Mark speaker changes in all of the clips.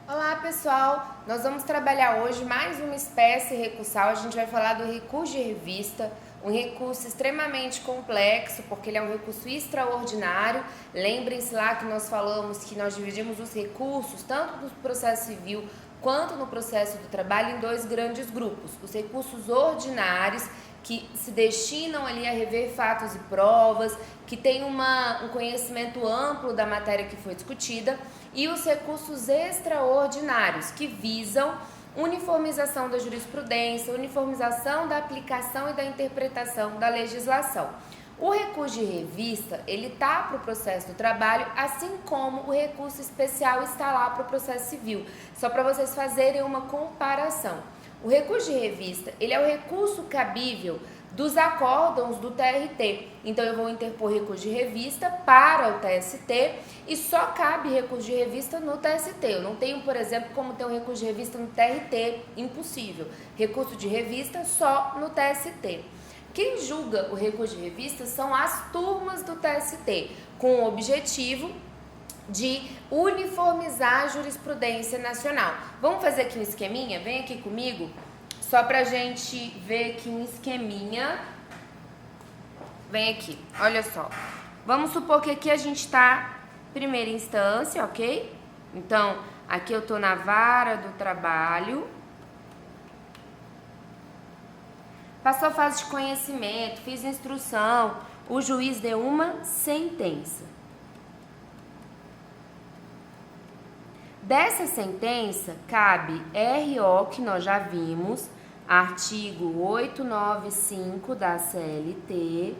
Speaker 1: Olá pessoal, nós vamos trabalhar hoje mais uma espécie recursal. A gente vai falar do recurso de revista, um recurso extremamente complexo, porque ele é um recurso extraordinário. Lembrem-se lá que nós falamos que nós dividimos os recursos, tanto no processo civil quanto no processo do trabalho, em dois grandes grupos. Os recursos ordinários, que se destinam ali a rever fatos e provas, que tem um conhecimento amplo da matéria que foi discutida, e os recursos extraordinários, que visam uniformização da jurisprudência, uniformização da aplicação e da interpretação da legislação. O recurso de revista, ele está para o processo do trabalho, assim como o recurso especial está lá para o processo civil, só para vocês fazerem uma comparação. O recurso de revista, ele é o recurso cabível dos acórdãos do TRT. Então, eu vou interpor recurso de revista para o TST e só cabe recurso de revista no TST. Eu não tenho, por exemplo, como ter um recurso de revista no TRT, impossível. Recurso de revista só no TST. Quem julga o recurso de revista são as turmas do TST, com o objetivo de uniformizar a jurisprudência nacional. Vamos fazer aqui um esqueminha? Vem aqui comigo, só pra gente ver aqui um esqueminha. Vem aqui, olha só. Vamos supor que aqui a gente tá primeira instância, ok? Então, aqui eu tô na vara do trabalho. Passou a fase de conhecimento, fiz instrução, o juiz deu uma sentença. Dessa sentença, cabe RO, que nós já vimos, artigo 895 da CLT.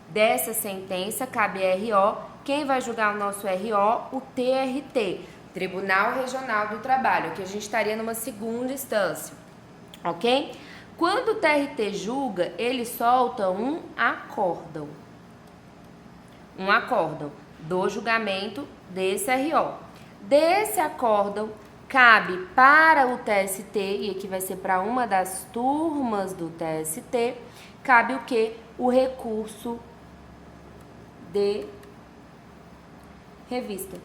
Speaker 1: Dessa sentença, cabe RO. Quem vai julgar o nosso RO? O TRT, Tribunal Regional do Trabalho, que a gente estaria numa segunda instância, ok? Quando o TRT julga, ele solta um acórdão. Um acórdão do julgamento desse RO. Desse acórdão, cabe para o TST, e aqui vai ser para uma das turmas do TST, cabe o quê? O recurso de revista.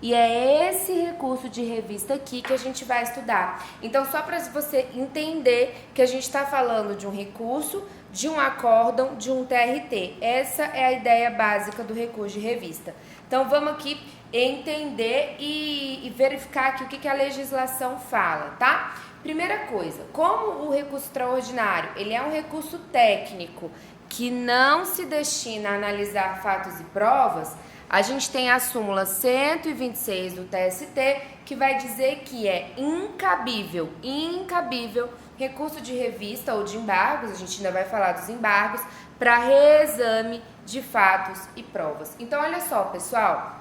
Speaker 1: E é esse recurso de revista aqui que a gente vai estudar. Então, só para você entender que a gente está falando de um recurso, de um acórdão, de um TRT. Essa é a ideia básica do recurso de revista. Então, vamos aqui entender e verificar aqui o que a legislação fala, tá? Primeira coisa, como o recurso extraordinário, ele é um recurso técnico que não se destina a analisar fatos e provas, a gente tem a súmula 126 do TST, que vai dizer que é incabível recurso de revista ou de embargos, a gente ainda vai falar dos embargos, para reexame de fatos e provas. Então, olha só, pessoal,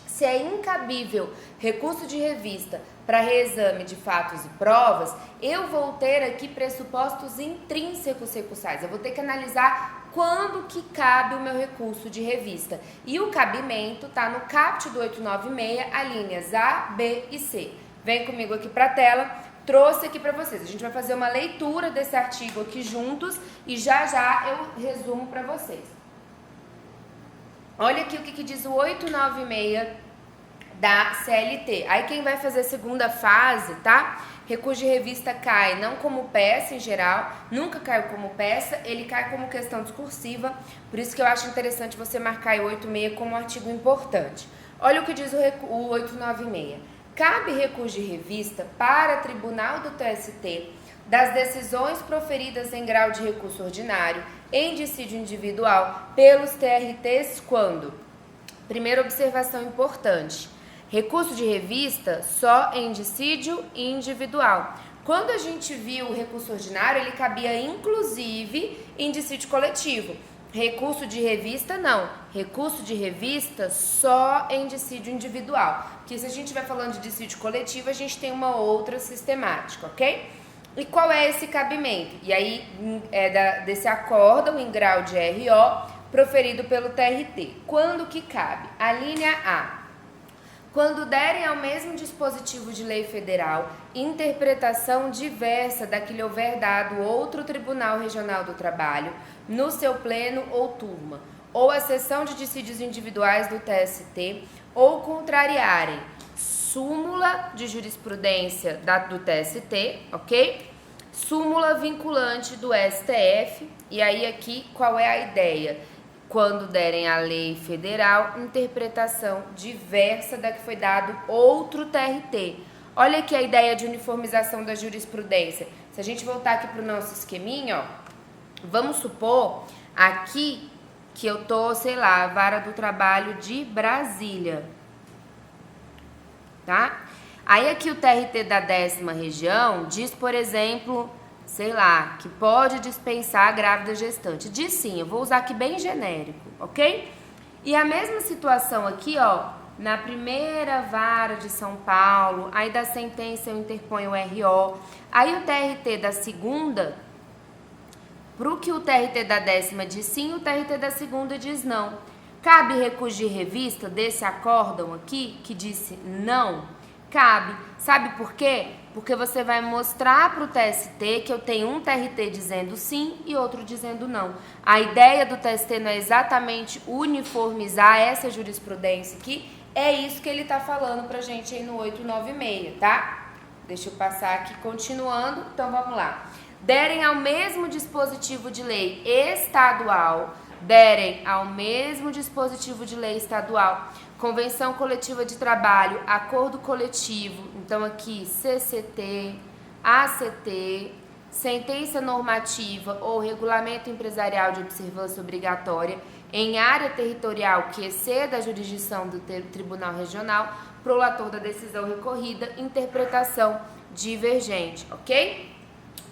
Speaker 1: se é incabível recurso de revista para reexame de fatos e provas, eu vou ter aqui pressupostos intrínsecos recursais. Eu vou ter que analisar quando que cabe o meu recurso de revista. E o cabimento está no caput do 896, alíneas A, B e C. Vem comigo aqui para a tela, trouxe aqui para vocês. A gente vai fazer uma leitura desse artigo aqui juntos e já eu resumo para vocês. Olha aqui o que diz o 896 da CLT. Aí quem vai fazer a segunda fase, tá? Recurso de revista cai não como peça em geral, nunca caiu como peça, ele cai como questão discursiva, por isso que eu acho interessante você marcar o 86 como um artigo importante. Olha o que diz o 896. Cabe recurso de revista para tribunal do TST das decisões proferidas em grau de recurso ordinário em dissídio individual pelos TRTs quando? Primeira observação importante. Recurso de revista só em dissídio individual. Quando a gente viu o recurso ordinário, ele cabia inclusive em dissídio coletivo. Recurso de revista, não. Recurso de revista só em dissídio individual. Porque se a gente estiver falando de dissídio coletivo, a gente tem uma outra sistemática, ok? E qual é esse cabimento? E aí, desse acórdão em grau de RO, proferido pelo TRT. Quando que cabe? A linha A. Quando derem ao mesmo dispositivo de lei federal interpretação diversa da que lhe houver dado outro Tribunal Regional do Trabalho, no seu pleno ou turma, ou a sessão de dissídios individuais do TST, ou contrariarem súmula de jurisprudência do TST, ok? Súmula vinculante do STF. E aí aqui, qual é a ideia? Quando derem a lei federal, interpretação diversa da que foi dado outro TRT. Olha aqui a ideia de uniformização da jurisprudência. Se a gente voltar aqui para o nosso esqueminha, ó, vamos supor aqui que eu tô, sei lá, vara do trabalho de Brasília, tá? Aí aqui o TRT da 10ª região diz, por exemplo, sei lá, que pode dispensar a grávida gestante. Diz sim, eu vou usar aqui bem genérico, ok? E a mesma situação aqui, ó, na primeira vara de São Paulo, aí da sentença eu interponho o RO, aí o TRT da segunda, pro que o TRT da 10ª diz sim, o TRT da segunda diz não. Cabe recurso de revista desse acórdão aqui, que disse não? Cabe. Sabe por quê? Porque você vai mostrar para o TST que eu tenho um TRT dizendo sim e outro dizendo não. A ideia do TST não é exatamente uniformizar essa jurisprudência aqui, é isso que ele está falando para a gente aí no 896, tá? Deixa eu passar aqui continuando, então vamos lá. Derem ao mesmo dispositivo de lei estadual, convenção coletiva de trabalho, acordo coletivo, então aqui CCT, ACT, sentença normativa ou regulamento empresarial de observância obrigatória em área territorial que exceda a jurisdição do Tribunal Regional, prolator da decisão recorrida, interpretação divergente, ok?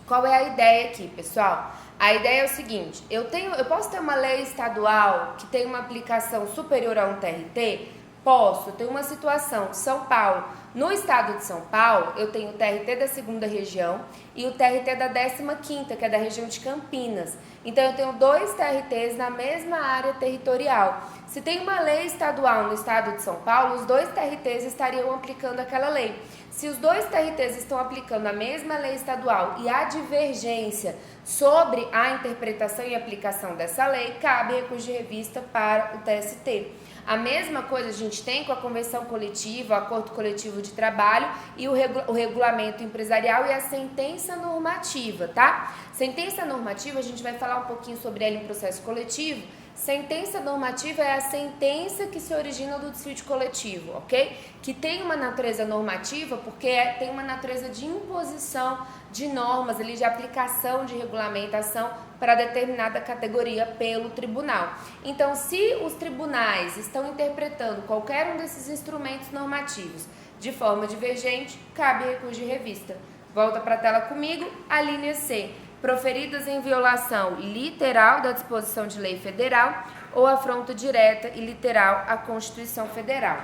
Speaker 1: Qual é a ideia aqui, pessoal? A ideia é o seguinte, eu posso ter uma lei estadual que tem uma aplicação superior a um TRT? Posso, eu tenho uma situação, São Paulo, no estado de São Paulo, eu tenho o TRT da 2ª região e o TRT da 15ª, que é da região de Campinas. Então, eu tenho 2 TRTs na mesma área territorial. Se tem uma lei estadual no estado de São Paulo, os 2 TRTs estariam aplicando aquela lei. Se os 2 TRTs estão aplicando a mesma lei estadual e há divergência sobre a interpretação e aplicação dessa lei, cabe recurso de revista para o TST. A mesma coisa a gente tem com a convenção coletiva, o acordo coletivo de trabalho e o regulamento empresarial e a sentença normativa, tá? Sentença normativa, a gente vai falar um pouquinho sobre ela em processo coletivo. Sentença normativa é a sentença que se origina do dissídio coletivo, ok? Que tem uma natureza normativa porque tem uma natureza de imposição de normas, ali, de aplicação de regulamentação para determinada categoria pelo tribunal. Então, se os tribunais estão interpretando qualquer um desses instrumentos normativos de forma divergente, cabe recurso de revista. Volta para a tela comigo, a linha C. Proferidas em violação literal da disposição de lei federal ou afronta direta e literal à Constituição Federal.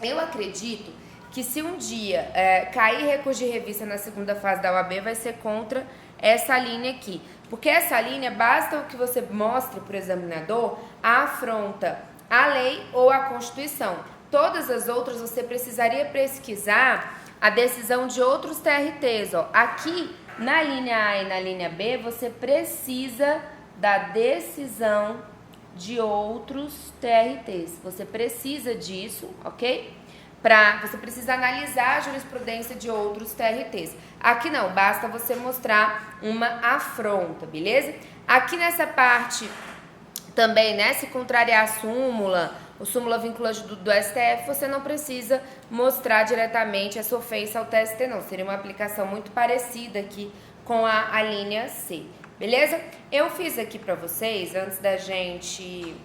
Speaker 1: Eu acredito que se um dia cair recurso de revista na segunda fase da OAB, vai ser contra essa linha aqui. Porque essa linha, basta que você mostre para o examinador a afronta à lei ou à Constituição. Todas as outras você precisaria pesquisar a decisão de outros TRTs. Ó. Aqui, na linha A e na linha B, você precisa da decisão de outros TRTs. Você precisa disso, ok? Você precisa analisar a jurisprudência de outros TRTs. Aqui não, basta você mostrar uma afronta, beleza? Aqui nessa parte também, né, se contrariar a súmula, o súmula vinculante do STF, você não precisa mostrar diretamente essa ofensa ao TST, não. Seria uma aplicação muito parecida aqui com a linha C, beleza? Eu fiz aqui pra vocês, antes da gente...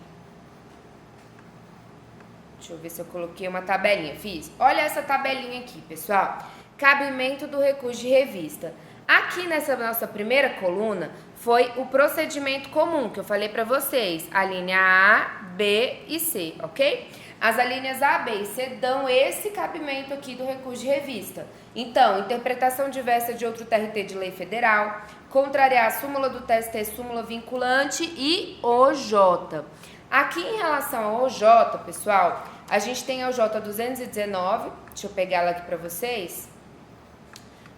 Speaker 1: Deixa eu ver se eu coloquei uma tabelinha. Fiz. Olha essa tabelinha aqui, pessoal. Cabimento do recurso de revista. Aqui nessa nossa primeira coluna foi o procedimento comum que eu falei para vocês. A linha A, B e C, ok? As alíneas A, B e C dão esse cabimento aqui do recurso de revista. Então, interpretação diversa de outro TRT de lei federal, contrariar a súmula do TST, súmula vinculante e OJ. Aqui em relação ao OJ, pessoal, a gente tem a OJ 219, deixa eu pegar ela aqui para vocês.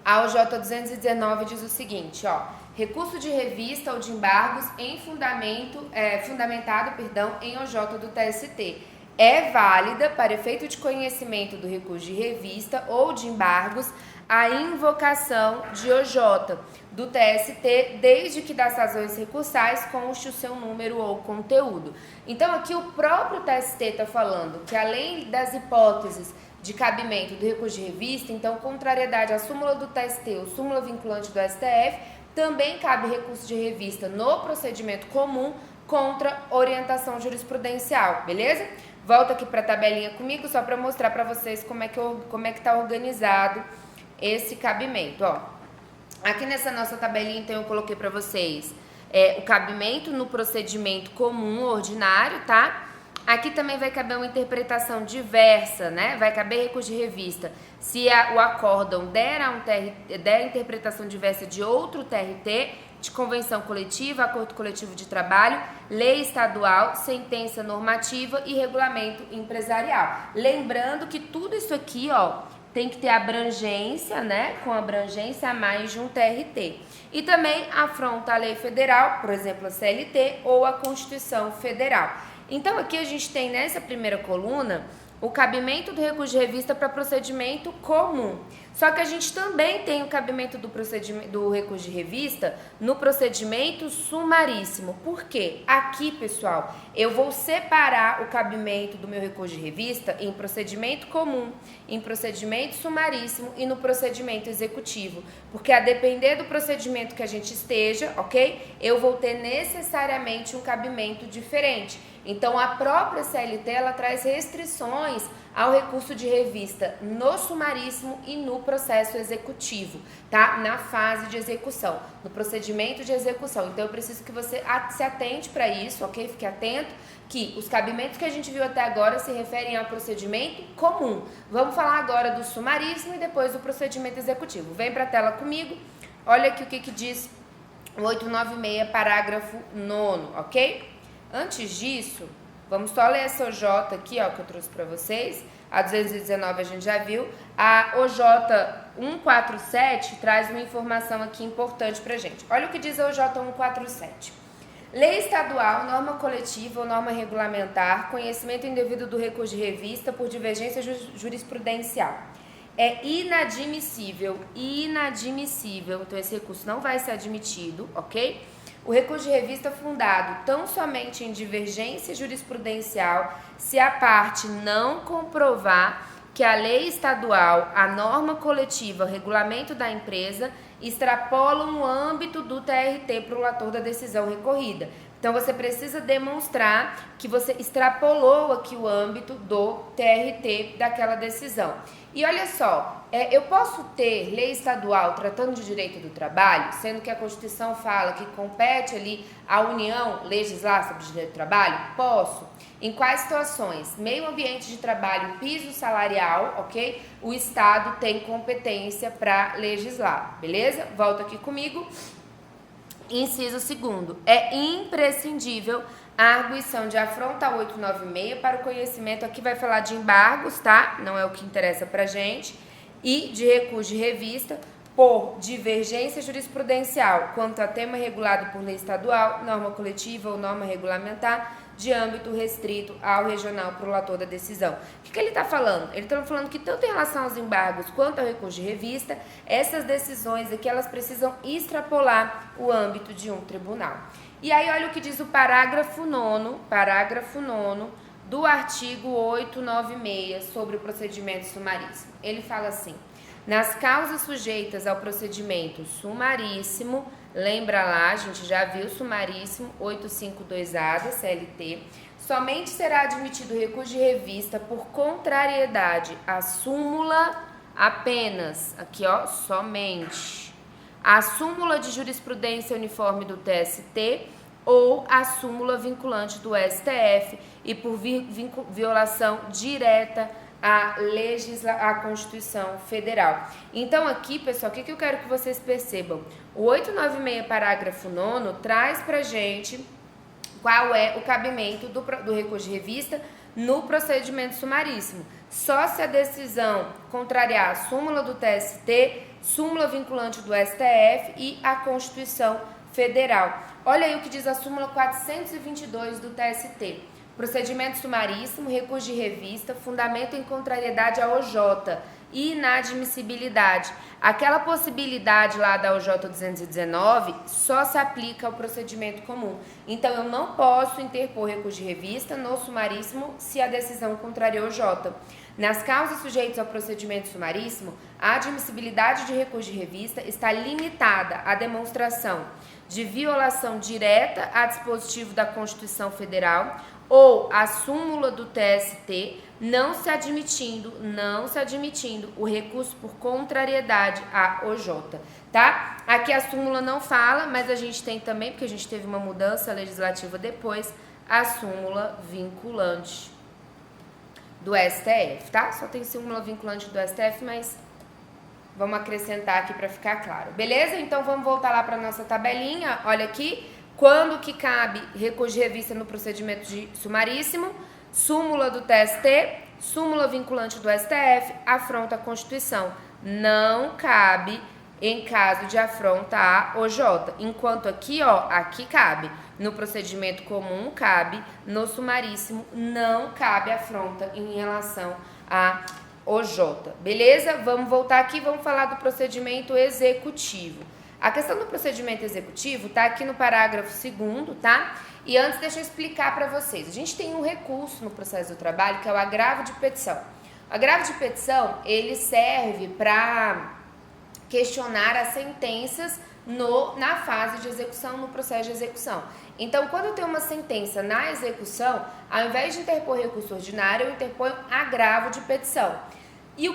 Speaker 1: A OJ 219 diz o seguinte, ó, recurso de revista ou de embargos em fundamentado em OJ do TST. é válida para efeito de conhecimento do recurso de revista ou de embargos a invocação de OJ do TST, desde que das razões recursais conste o seu número ou conteúdo. Então aqui o próprio TST está falando que além das hipóteses de cabimento do recurso de revista, então contrariedade à súmula do TST ou súmula vinculante do STF, também cabe recurso de revista no procedimento comum contra orientação jurisprudencial, beleza? Volta aqui para a tabelinha comigo só para mostrar para vocês como é que está organizado esse cabimento, ó. Aqui nessa nossa tabelinha, então, eu coloquei para vocês o cabimento no procedimento comum ordinário, tá? Aqui também vai caber uma interpretação diversa, né? Vai caber recurso de revista se o acórdão der a interpretação diversa de outro TRT, de convenção coletiva, acordo coletivo de trabalho, lei estadual, sentença normativa e regulamento empresarial. Lembrando que tudo isso aqui, ó, tem que ter abrangência, né? Com abrangência a mais de um TRT. E também afronta a lei federal, por exemplo, a CLT ou a Constituição Federal. Então, aqui a gente tem nessa primeira coluna o cabimento do recurso de revista para procedimento comum. Só que a gente também tem o cabimento do recurso de revista no procedimento sumaríssimo. Por quê? Aqui, pessoal, eu vou separar o cabimento do meu recurso de revista em procedimento comum, em procedimento sumaríssimo e no procedimento executivo. Porque a depender do procedimento que a gente esteja, ok? Eu vou ter necessariamente um cabimento diferente. Então, a própria CLT, ela traz restrições ao recurso de revista no sumaríssimo e no processo executivo, tá? Na fase de execução, no procedimento de execução. Então, eu preciso que você se atente para isso, ok? Fique atento que os cabimentos que a gente viu até agora se referem ao procedimento comum. Vamos falar agora do sumaríssimo e depois do procedimento executivo. Vem para a tela comigo, olha aqui o que diz o 896, parágrafo 9º, ok? Antes disso, vamos só ler essa OJ aqui, ó, que eu trouxe para vocês. A 219 a gente já viu. A OJ 147 traz uma informação aqui importante pra gente. Olha o que diz a OJ 147. Lei estadual, norma coletiva ou norma regulamentar, conhecimento indevido do recurso de revista por divergência jurisprudencial. É inadmissível, então esse recurso não vai ser admitido, ok? O recurso de revista fundado tão somente em divergência jurisprudencial se a parte não comprovar que a lei estadual, a norma coletiva, o regulamento da empresa extrapolam o âmbito do TRT para o relator da decisão recorrida. Então, você precisa demonstrar que você extrapolou aqui o âmbito do TRT daquela decisão. E olha só, eu posso ter lei estadual tratando de direito do trabalho, sendo que a Constituição fala que compete ali à União legislar sobre direito do trabalho? Posso. Em quais situações? Meio ambiente de trabalho, piso salarial, ok? O Estado tem competência para legislar, beleza? Volta aqui comigo. Inciso 2º, é imprescindível a arguição de afronta 896 para o conhecimento, aqui vai falar de embargos, tá? Não é o que interessa pra gente, e de recurso de revista por divergência jurisprudencial quanto a tema regulado por lei estadual, norma coletiva ou norma regulamentar, de âmbito restrito ao regional para o relator da decisão. O que ele está falando? Ele está falando que tanto em relação aos embargos quanto ao recurso de revista, essas decisões aqui, elas precisam extrapolar o âmbito de um tribunal. E aí, olha o que diz o parágrafo 9º do artigo 896 sobre o procedimento sumaríssimo. Ele fala assim: nas causas sujeitas ao procedimento sumaríssimo, lembra lá, a gente já viu sumaríssimo 852A da CLT, somente será admitido recurso de revista por contrariedade à súmula apenas, aqui ó, somente, a súmula de jurisprudência uniforme do TST ou a súmula vinculante do STF e por violação direta à Constituição Federal. Então aqui, pessoal, o que eu quero que vocês percebam? O 896, parágrafo 9º, traz pra gente qual é o cabimento do recurso de revista no procedimento sumaríssimo. Só se a decisão contrariar a súmula do TST, súmula vinculante do STF e a Constituição Federal. Olha aí o que diz a súmula 422 do TST. procedimento sumaríssimo, recurso de revista, fundamento em contrariedade à OJ, inadmissibilidade. Aquela possibilidade lá da OJ 219 só se aplica ao procedimento comum. Então, eu não posso interpor recurso de revista no sumaríssimo se a decisão contrariou OJ. Nas causas sujeitas ao procedimento sumaríssimo, a admissibilidade de recurso de revista está limitada à demonstração de violação direta a dispositivo da Constituição Federal ou a súmula do TST, não se admitindo o recurso por contrariedade à OJ, tá? Aqui a súmula não fala, mas a gente tem também, porque a gente teve uma mudança legislativa depois, a súmula vinculante do STF, tá? Só tem súmula vinculante do STF, mas vamos acrescentar aqui para ficar claro. Beleza? Então vamos voltar lá para nossa tabelinha. Olha aqui, quando que cabe recurso de revista no procedimento de sumaríssimo? Súmula do TST, súmula vinculante do STF, afronta a Constituição. Não cabe em caso de afronta à OJ. Enquanto aqui, ó, aqui cabe. No procedimento comum cabe, no sumaríssimo não cabe afronta em relação à OJ. Beleza? Vamos voltar aqui, vamos falar do procedimento executivo. A questão do procedimento executivo tá aqui no parágrafo 2º, tá? E antes deixa eu explicar para vocês. A gente tem um recurso no processo do trabalho que é o agravo de petição. O agravo de petição, ele serve para questionar as sentenças na fase de execução, no processo de execução. Então, quando eu tenho uma sentença na execução, ao invés de interpor recurso ordinário, eu interponho agravo de petição. E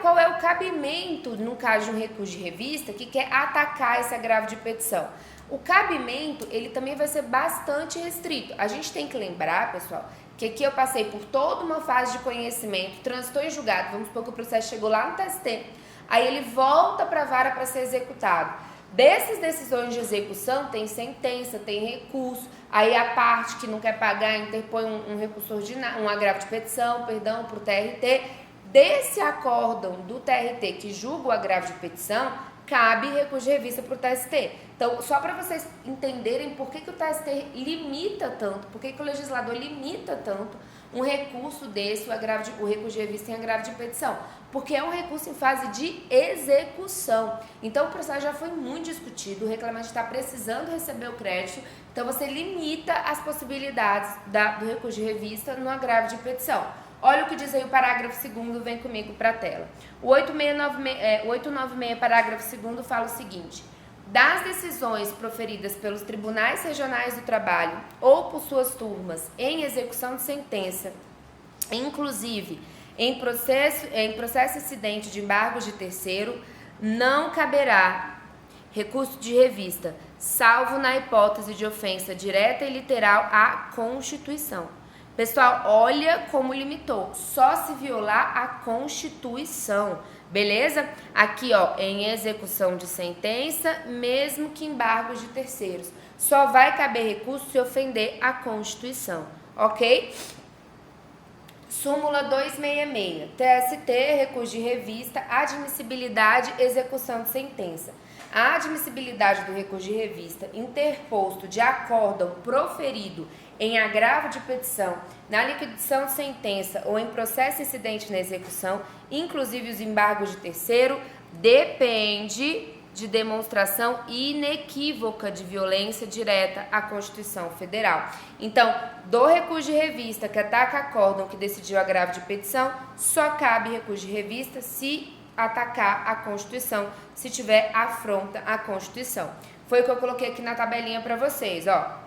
Speaker 1: qual é o cabimento, no caso de um recurso de revista, que quer atacar esse agravo de petição? O cabimento, ele também vai ser bastante restrito. A gente tem que lembrar, pessoal, que aqui eu passei por toda uma fase de conhecimento, transitou em julgado, vamos supor que o processo chegou lá no TST, aí ele volta para a vara para ser executado. Dessas decisões de execução, tem sentença, tem recurso, aí a parte que não quer pagar interpõe um recurso ordinário, um agravo de petição, perdão, para o TRT. Desse acórdão do TRT que julga o agravo de petição, cabe recurso de revista para o TST. Então, só para vocês entenderem por que o TST limita tanto, por que o legislador limita tanto um recurso desse, o recurso de revista em agravo de petição. Porque é um recurso em fase de execução. Então, o processo já foi muito discutido, o reclamante está precisando receber o crédito, então você limita as possibilidades do recurso de revista no agravo de petição. Olha o que diz aí o parágrafo 2º, vem comigo para a tela. O 896, parágrafo 2º, fala o seguinte: das decisões proferidas pelos tribunais regionais do trabalho ou por suas turmas em execução de sentença, inclusive em processo incidente de embargos de terceiro, não caberá recurso de revista, salvo na hipótese de ofensa direta e literal à Constituição. Pessoal, olha como limitou, só se violar a Constituição, beleza? Aqui, ó, em execução de sentença, mesmo que embargos de terceiros, só vai caber recurso se ofender a Constituição, ok? Súmula 266, TST, recurso de revista, admissibilidade, execução de sentença. A admissibilidade do recurso de revista interposto de acórdão proferido em agravo de petição, na liquidação de sentença ou em processo incidente na execução, inclusive os embargos de terceiro, depende de demonstração inequívoca de violência direta à Constituição Federal. Então, do recurso de revista que ataca acórdão que decidiu agravo de petição, só cabe recurso de revista se atacar a Constituição, se tiver afronta à Constituição. Foi o que eu coloquei aqui na tabelinha para vocês, ó.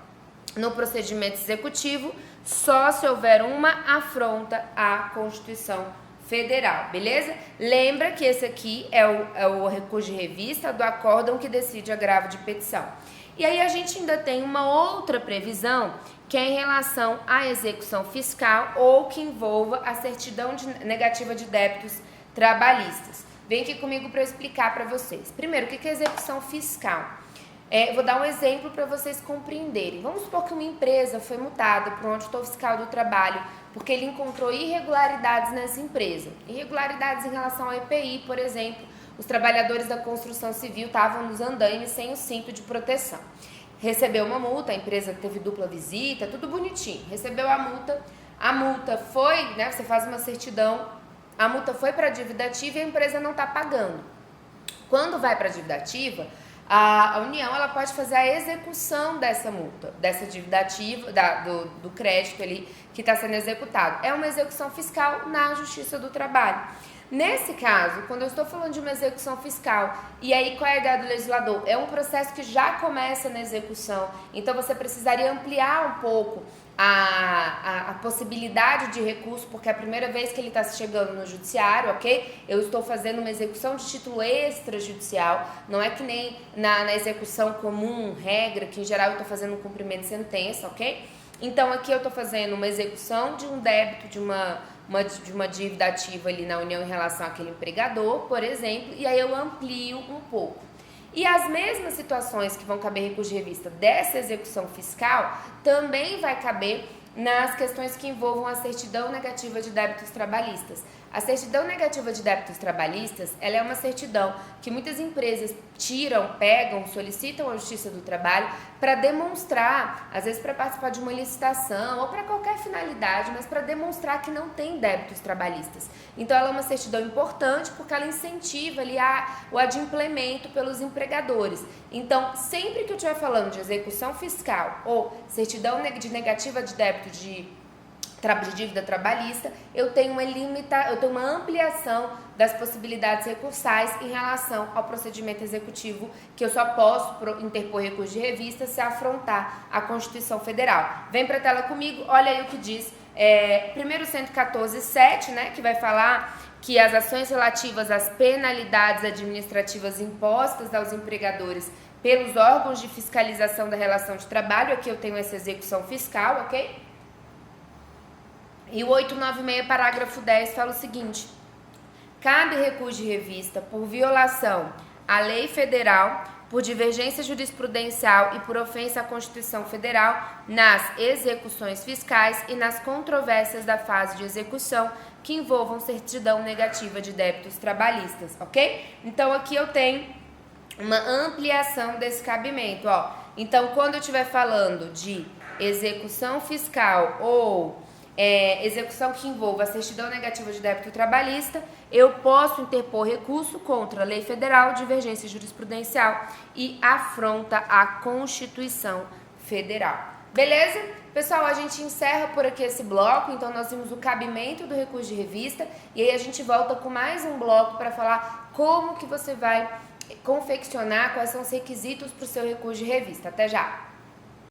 Speaker 1: No procedimento executivo, só se houver uma afronta à Constituição Federal, beleza? Lembra que esse aqui é o recurso de revista do acórdão que decide agravo de petição. E aí a gente ainda tem uma outra previsão, que é em relação à execução fiscal ou que envolva a certidão negativa de débitos trabalhistas. Vem aqui comigo para eu explicar para vocês. Primeiro, o que é execução fiscal? Vou dar um exemplo para vocês compreenderem. Vamos supor que uma empresa foi multada por um auditor fiscal do trabalho porque ele encontrou irregularidades nessa empresa. Irregularidades em relação ao EPI, por exemplo. Os trabalhadores da construção civil estavam nos andaimes sem o cinto de proteção. recebeu uma multa, a empresa teve dupla visita, tudo bonitinho, recebeu a multa foi, né, você faz uma certidão, a multa foi para a dívida ativa e a empresa não está pagando. Quando vai para a dívida ativa, a União ela pode fazer a execução dessa multa, dessa dívida ativa, do crédito ali que está sendo executado. É uma execução fiscal na Justiça do Trabalho. Nesse caso, quando eu estou falando de uma execução fiscal, e aí qual é a ideia do legislador? É um processo que já começa na execução, então você precisaria ampliar um pouco a possibilidade de recurso, porque é a primeira vez que ele está chegando no judiciário, ok? Eu estou fazendo uma execução de título extrajudicial, não é que nem na execução comum, regra, que em geral eu estou fazendo um cumprimento de sentença, ok? Então aqui eu estou fazendo uma execução de um débito, de uma dívida ativa ali na União em relação àquele empregador, por exemplo, e aí eu amplio um pouco. E as mesmas situações que vão caber recurso de revista dessa execução fiscal também vai caber nas questões que envolvam a certidão negativa de débitos trabalhistas. A certidão negativa de débitos trabalhistas, ela é uma certidão que muitas empresas tiram, pegam, solicitam à Justiça do Trabalho para demonstrar, às vezes para participar de uma licitação ou para qualquer finalidade, mas para demonstrar que não tem débitos trabalhistas. Então ela é uma certidão importante porque ela incentiva ali o adimplemento pelos empregadores. Então, sempre que eu estiver falando de execução fiscal ou certidão de negativa de débito de dívida trabalhista, eu tenho uma ampliação das possibilidades recursais em relação ao procedimento executivo, que eu só posso interpor recurso de revista se afrontar a Constituição Federal. Vem para a tela comigo, olha aí o que diz primeiro 114.7, né, que vai falar que as ações relativas às penalidades administrativas impostas aos empregadores pelos órgãos de fiscalização da relação de trabalho, aqui eu tenho essa execução fiscal, ok? E o 896, parágrafo 10, fala o seguinte: cabe recurso de revista por violação à lei federal, por divergência jurisprudencial e por ofensa à Constituição Federal nas execuções fiscais e nas controvérsias da fase de execução que envolvam certidão negativa de débitos trabalhistas, ok? Então, aqui eu tenho uma ampliação desse cabimento, ó. Então, quando eu estiver falando de execução fiscal ou execução que envolva a certidão negativa de débito trabalhista, eu posso interpor recurso contra a lei federal, divergência jurisprudencial e afronta à Constituição Federal. Beleza? Pessoal, a gente encerra por aqui esse bloco, então nós vimos o cabimento do recurso de revista e aí a gente volta com mais um bloco para falar como que você vai confeccionar, quais são os requisitos para o seu recurso de revista. Até já!